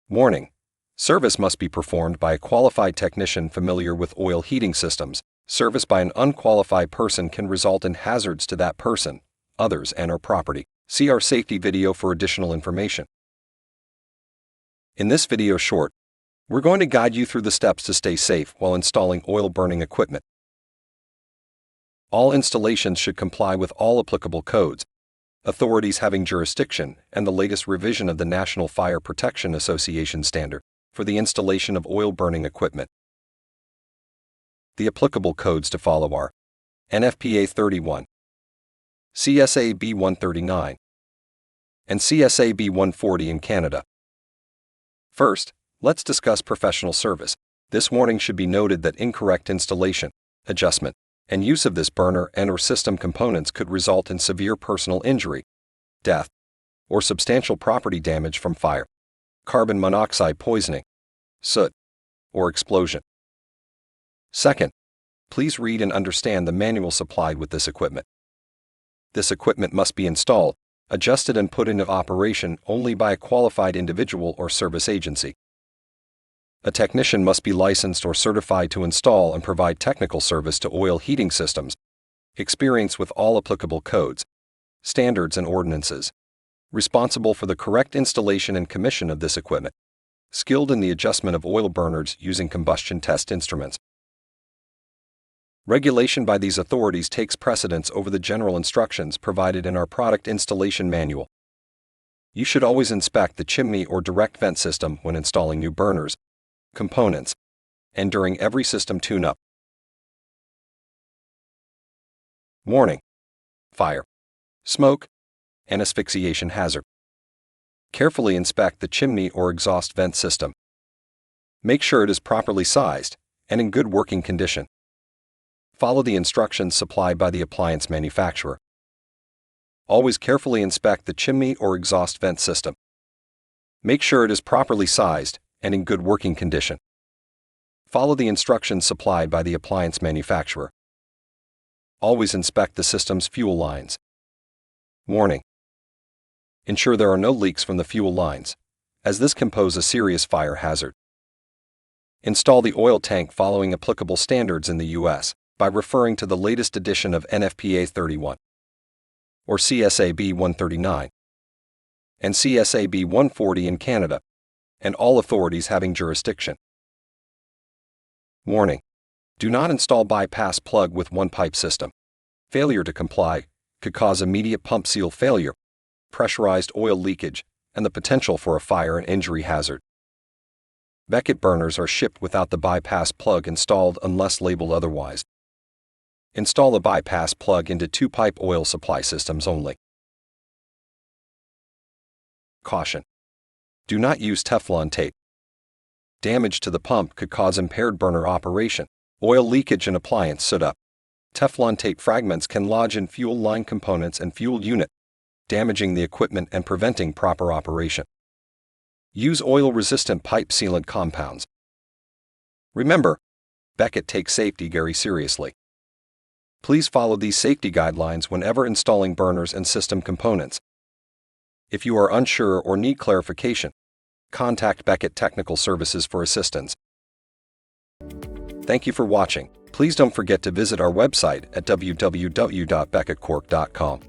Warning: service must be performed by a qualified technician familiar with oil heating systems. Service by an unqualified person can result in hazards to that person, others, and/or property. See our safety video for additional information. In this video short, we're going to guide you through the steps to stay safe while installing oil burning equipment. All installations should comply with all applicable codes, authorities having jurisdiction, and the latest revision of the National Fire Protection Association standard for the installation of oil burning equipment. The applicable codes to follow are NFPA 31, CSA B139, and CSA B140 in Canada. First, let's discuss professional service. This warning should be noted that incorrect installation, adjustment, and use of this burner and/or system components could result in severe personal injury, death, or substantial property damage from fire, carbon monoxide poisoning, soot, or explosion. Second, please read and understand the manual supplied with this equipment. This equipment must be installed, adjusted, and put into operation only by a qualified individual or service agency. A technician must be licensed or certified to install and provide technical service to oil heating systems, experienced with all applicable codes, standards, and ordinances, responsible for the correct installation and commission of this equipment, skilled in the adjustment of oil burners using combustion test instruments. Regulation by these authorities takes precedence over the general instructions provided in our product installation manual. You should always inspect the chimney or direct vent system when installing new burners, components, and during every system tune-up. Warning: fire, smoke, and asphyxiation hazard. Carefully inspect the chimney or exhaust vent system. Make sure it is properly sized and in good working condition. Follow the instructions supplied by the appliance manufacturer. Always carefully inspect the chimney or exhaust vent system. Make sure it is properly sized and in good working condition. Follow the instructions supplied by the appliance manufacturer. Always inspect the system's fuel lines. Warning: ensure there are no leaks from the fuel lines, as this can pose a serious fire hazard. Install the oil tank following applicable standards in the U.S. by referring to the latest edition of NFPA 31, or CSA B139, and CSA B140 in Canada, and all authorities having jurisdiction. Warning: do not install bypass plug with one-pipe system. Failure to comply could cause immediate pump seal failure, pressurized oil leakage, and the potential for a fire and injury hazard. Beckett burners are shipped without the bypass plug installed unless labeled otherwise. Install a bypass plug into two-pipe oil supply systems only. Caution: do not use Teflon tape. Damage to the pump could cause impaired burner operation, oil leakage, and appliance soot-up. Teflon tape fragments can lodge in fuel line components and fuel unit, damaging the equipment and preventing proper operation. Use oil-resistant pipe sealant compounds. Remember, Beckett takes safety very seriously. Please follow these safety guidelines whenever installing burners and system components. If you are unsure or need clarification, contact Beckett Technical Services for assistance. Thank you for watching. Please don't forget to visit our website at www.beckettcork.com.